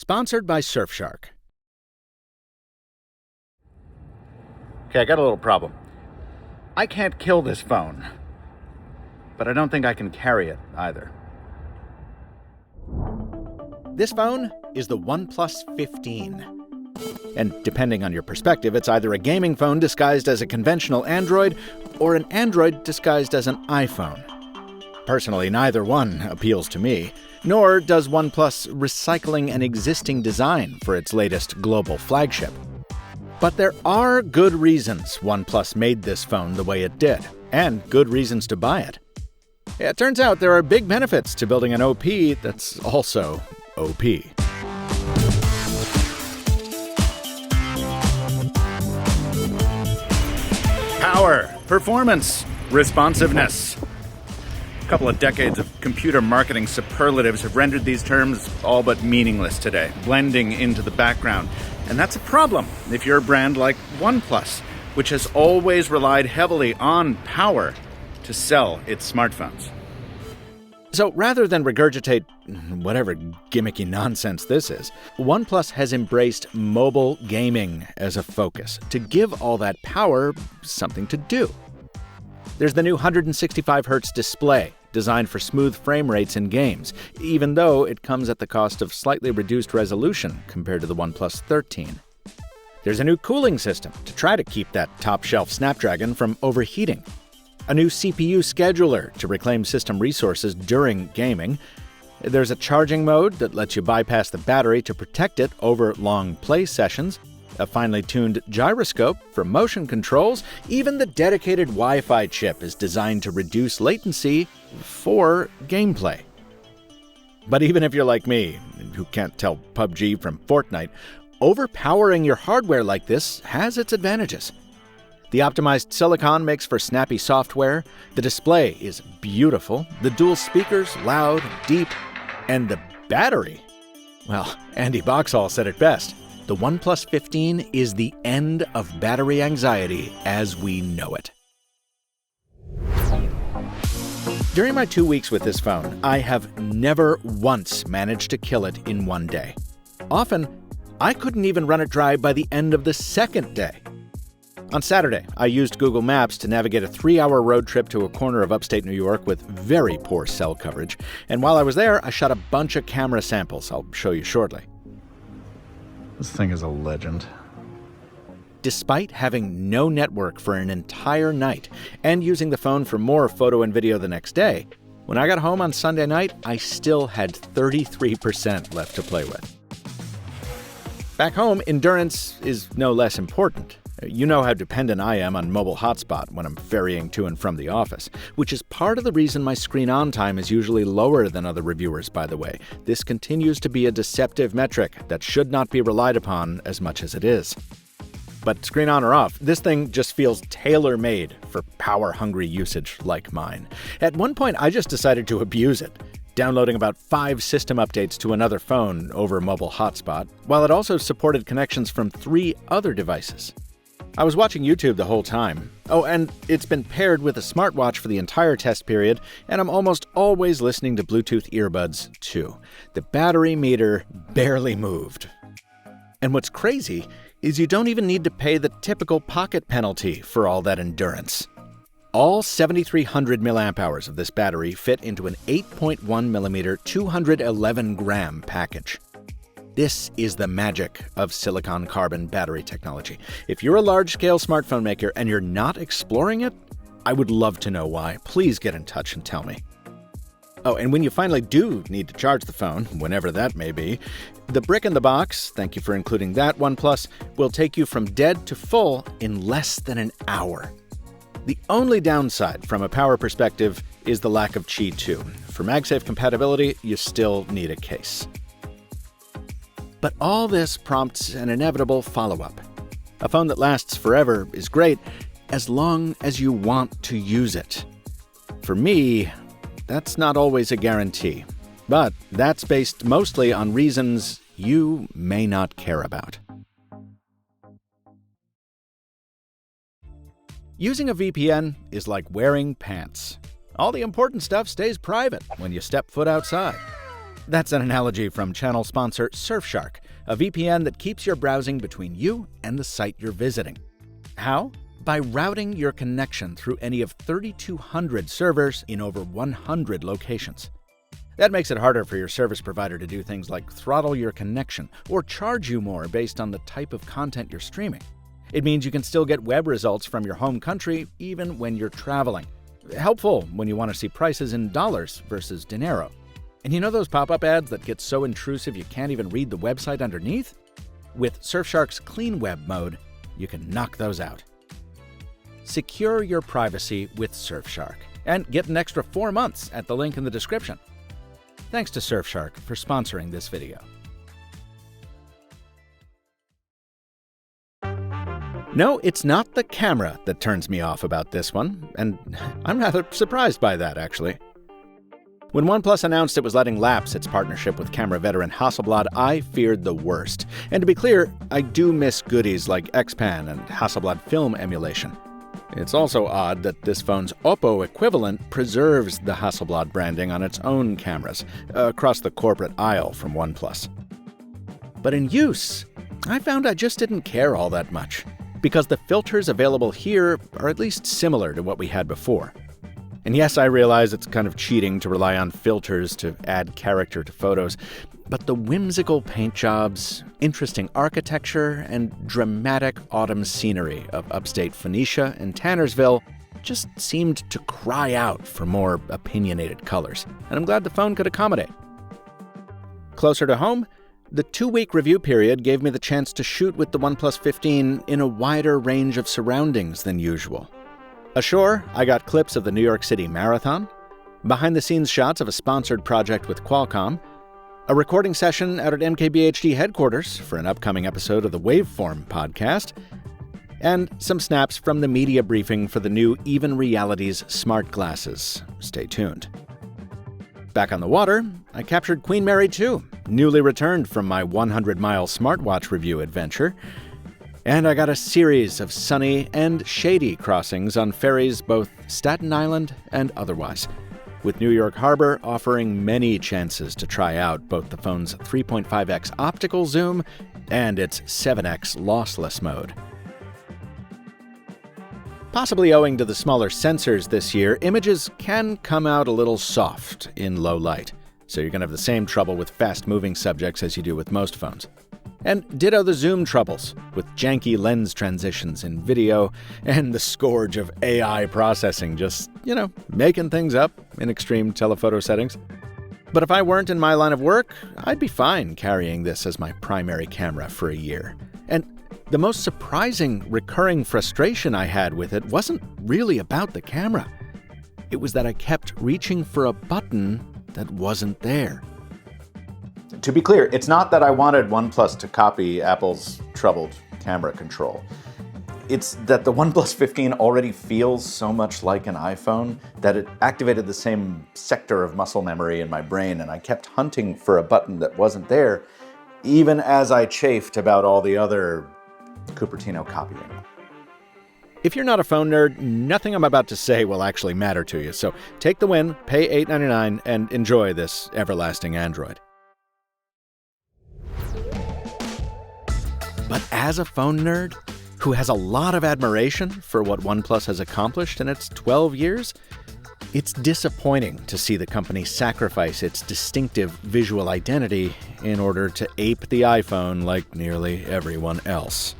Sponsored by Surfshark. Okay, I got a little problem. I can't kill this phone, but I don't think I can carry it either. This phone is the OnePlus 15. And depending on your perspective, it's either a gaming phone disguised as a conventional Android or an Android disguised as an iPhone. Personally, neither one appeals to me, nor does OnePlus recycling an existing design for its latest global flagship. But there are good reasons OnePlus made this phone the way it did, and good reasons to buy it. It turns out there are big benefits to building an OP that's also OP. Power, performance, responsiveness. A couple of decades of computer marketing superlatives have rendered these terms all but meaningless today, blending into the background. And that's a problem if you're a brand like OnePlus, which has always relied heavily on power to sell its smartphones. So rather than regurgitate whatever gimmicky nonsense this is, OnePlus has embraced mobile gaming as a focus to give all that power something to do. There's the new 165Hz display, designed for smooth frame rates in games, even though it comes at the cost of slightly reduced resolution compared to the OnePlus 13. There's a new cooling system to try to keep that top-shelf Snapdragon from overheating. A new CPU scheduler to reclaim system resources during gaming. There's a charging mode that lets you bypass the battery to protect it over long play sessions. A finely tuned gyroscope for motion controls. Even the dedicated Wi-Fi chip is designed to reduce latency for gameplay. But even if you're like me, who can't tell PUBG from Fortnite, overpowering your hardware like this has its advantages. The optimized silicon makes for snappy software, the display is beautiful, the dual speakers loud, deep, and the battery. Well, Andy Boxall said it best. The OnePlus 15 is the end of battery anxiety as we know it. During my 2 weeks with this phone, I have never once managed to kill it in one day. Often, I couldn't even run it dry by the end of the second day. On Saturday, I used Google Maps to navigate a 3-hour road trip to a corner of upstate New York with very poor cell coverage, and while I was there, I shot a bunch of camera samples I'll show you shortly. This thing is a legend. Despite having no network for an entire night and using the phone for more photo and video the next day, when I got home on Sunday night, I still had 33% left to play with. Back home, endurance is no less important. You know how dependent I am on mobile hotspot when I'm ferrying to and from the office, which is part of the reason my screen-on time is usually lower than other reviewers, by the way. This continues to be a deceptive metric that should not be relied upon as much as it is. But screen on or off, this thing just feels tailor-made for power-hungry usage like mine. At one point, I just decided to abuse it, downloading about 5 system updates to another phone over mobile hotspot, while it also supported connections from 3 other devices. I was watching YouTube the whole time. Oh, and it's been paired with a smartwatch for the entire test period, and I'm almost always listening to Bluetooth earbuds, too. The battery meter barely moved. And what's crazy is you don't even need to pay the typical pocket penalty for all that endurance. All 7,300 milliamp hours of this battery fit into an 8.1mm 211-gram package. This is the magic of silicon carbon battery technology. If you're a large-scale smartphone maker and you're not exploring it, I would love to know why. Please get in touch and tell me. Oh, and when you finally do need to charge the phone, whenever that may be, the brick in the box, thank you for including that, OnePlus, will take you from dead to full in less than an hour. The only downside from a power perspective is the lack of Qi 2. For MagSafe compatibility, you still need a case. But all this prompts an inevitable follow-up. A phone that lasts forever is great, as long as you want to use it. For me, that's not always a guarantee, but that's based mostly on reasons you may not care about. Using a VPN is like wearing pants. All the important stuff stays private when you step foot outside. That's an analogy from channel sponsor Surfshark, a VPN that keeps your browsing between you and the site you're visiting. How? By routing your connection through any of 3,200 servers in over 100 locations. That makes it harder for your service provider to do things like throttle your connection or charge you more based on the type of content you're streaming. It means you can still get web results from your home country even when you're traveling. Helpful when you want to see prices in dollars versus dinero. And you know those pop-up ads that get so intrusive you can't even read the website underneath? With Surfshark's Clean Web mode, you can knock those out. Secure your privacy with Surfshark and get an extra 4 months at the link in the description. Thanks to Surfshark for sponsoring this video. No, it's not the camera that turns me off about this one, and I'm rather surprised by that, actually. When OnePlus announced it was letting lapse its partnership with camera veteran Hasselblad, I feared the worst. And to be clear, I do miss goodies like X-Pan and Hasselblad film emulation. It's also odd that this phone's Oppo equivalent preserves the Hasselblad branding on its own cameras, across the corporate aisle from OnePlus. But in use, I found I just didn't care all that much, because the filters available here are at least similar to what we had before. And yes, I realize it's kind of cheating to rely on filters to add character to photos, but the whimsical paint jobs, interesting architecture, and dramatic autumn scenery of upstate Phoenicia and Tannersville just seemed to cry out for more opinionated colors, and I'm glad the phone could accommodate. Closer to home, the 2-week review period gave me the chance to shoot with the OnePlus 15 in a wider range of surroundings than usual. Ashore, I got clips of the New York City Marathon, behind-the-scenes shots of a sponsored project with Qualcomm, a recording session out at MKBHD headquarters for an upcoming episode of the Waveform podcast, and some snaps from the media briefing for the new Even Realities smart glasses. Stay tuned. Back on the water, I captured Queen Mary 2, newly returned from my 100-mile smartwatch review adventure, and I got a series of sunny and shady crossings on ferries both Staten Island and otherwise, with New York Harbor offering many chances to try out both the phone's 3.5x optical zoom and its 7x lossless mode. Possibly owing to the smaller sensors this year, images can come out a little soft in low light, so you're going to have the same trouble with fast-moving subjects as you do with most phones. And ditto the zoom troubles, with janky lens transitions in video and the scourge of AI processing just, making things up in extreme telephoto settings. But if I weren't in my line of work, I'd be fine carrying this as my primary camera for a year. And the most surprising recurring frustration I had with it wasn't really about the camera. It was that I kept reaching for a button that wasn't there. To be clear, it's not that I wanted OnePlus to copy Apple's troubled camera control. It's that the OnePlus 15 already feels so much like an iPhone that it activated the same sector of muscle memory in my brain, and I kept hunting for a button that wasn't there, even as I chafed about all the other Cupertino copying. If you're not a phone nerd, nothing I'm about to say will actually matter to you, so take the win, pay $8.99, and enjoy this everlasting Android. But as a phone nerd who has a lot of admiration for what OnePlus has accomplished in its 12 years, it's disappointing to see the company sacrifice its distinctive visual identity in order to ape the iPhone like nearly everyone else.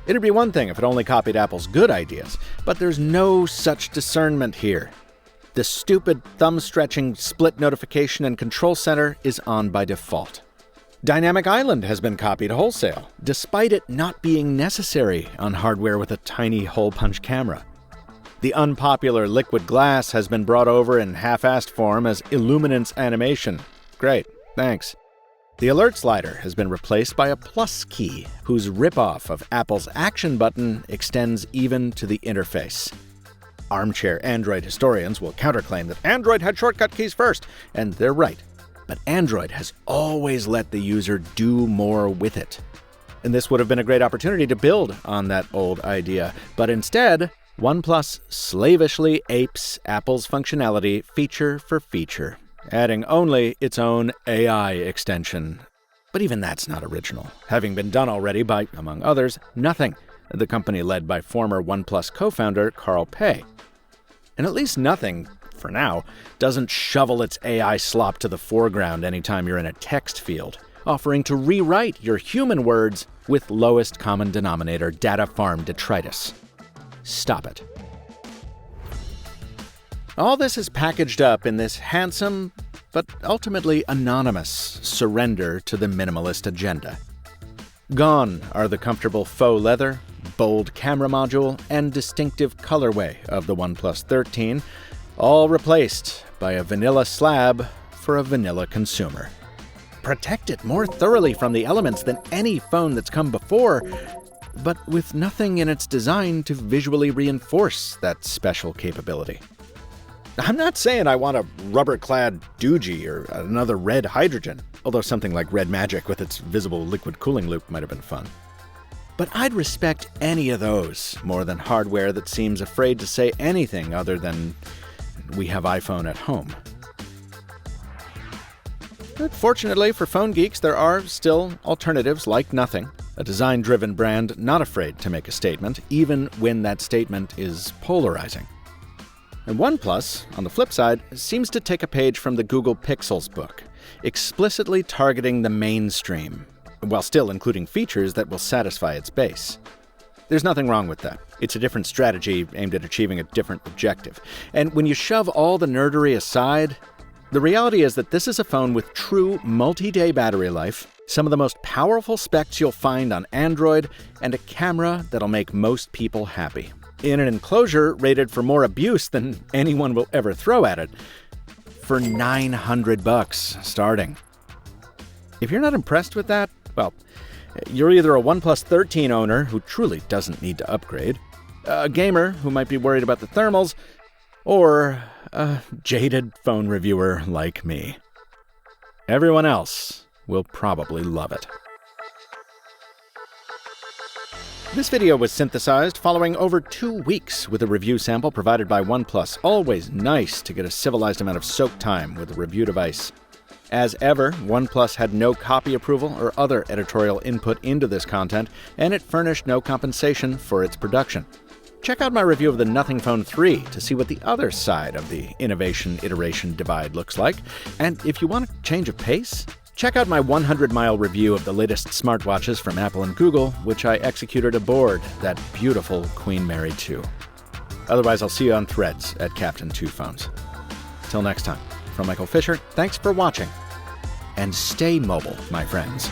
It'd be one thing if it only copied Apple's good ideas, but there's no such discernment here. The stupid thumb-stretching split notification and control center is on by default. Dynamic Island has been copied wholesale, despite it not being necessary on hardware with a tiny hole-punch camera. The unpopular liquid glass has been brought over in half-assed form as Illuminance animation. Great, thanks. The alert slider has been replaced by a plus key, whose ripoff of Apple's action button extends even to the interface. Armchair Android historians will counterclaim that Android had shortcut keys first, and they're right. But Android has always let the user do more with it. And this would have been a great opportunity to build on that old idea. But instead, OnePlus slavishly apes Apple's functionality feature for feature. adding only its own AI extension. But even that's not original, having been done already by, among others, Nothing, the company led by former OnePlus co-founder Carl Pei. And at least Nothing, for now, doesn't shovel its AI slop to the foreground anytime you're in a text field, offering to rewrite your human words with lowest common denominator data farm detritus. Stop it. All this is packaged up in this handsome, but ultimately anonymous surrender to the minimalist agenda. Gone are the comfortable faux leather, bold camera module, and distinctive colorway of the OnePlus 13, all replaced by a vanilla slab for a vanilla consumer. Protect it more thoroughly from the elements than any phone that's come before, but with nothing in its design to visually reinforce that special capability. I'm not saying I want a rubber-clad doogie or another red hydrogen, although something like Red Magic with its visible liquid cooling loop might have been fun. But I'd respect any of those more than hardware that seems afraid to say anything other than, "We have iPhone at home." But fortunately for phone geeks, there are still alternatives like Nothing, a design-driven brand not afraid to make a statement, even when that statement is polarizing. And OnePlus, on the flip side, seems to take a page from the Google Pixels book, explicitly targeting the mainstream, while still including features that will satisfy its base. There's nothing wrong with that. It's a different strategy aimed at achieving a different objective. And when you shove all the nerdery aside, the reality is that this is a phone with true multi-day battery life, some of the most powerful specs you'll find on Android, and a camera that'll make most people happy. In an enclosure rated for more abuse than anyone will ever throw at it, for $900 starting. If you're not impressed with that, well, you're either a OnePlus 13 owner who truly doesn't need to upgrade, a gamer who might be worried about the thermals, or a jaded phone reviewer like me. Everyone else will probably love it. This video was synthesized following over 2 weeks with a review sample provided by OnePlus. Always nice to get a civilized amount of soak time with a review device. As ever, OnePlus had no copy approval or other editorial input into this content, and it furnished no compensation for its production. Check out my review of the Nothing Phone 3 to see what the other side of the innovation-iteration divide looks like. And if you want a change of pace, check out my 100-mile review of the latest smartwatches from Apple and Google, which I executed aboard that beautiful Queen Mary 2. Otherwise, I'll see you on Threads at Captain 2 Phones. Till next time, from Michael Fisher, thanks for watching. And stay mobile, my friends.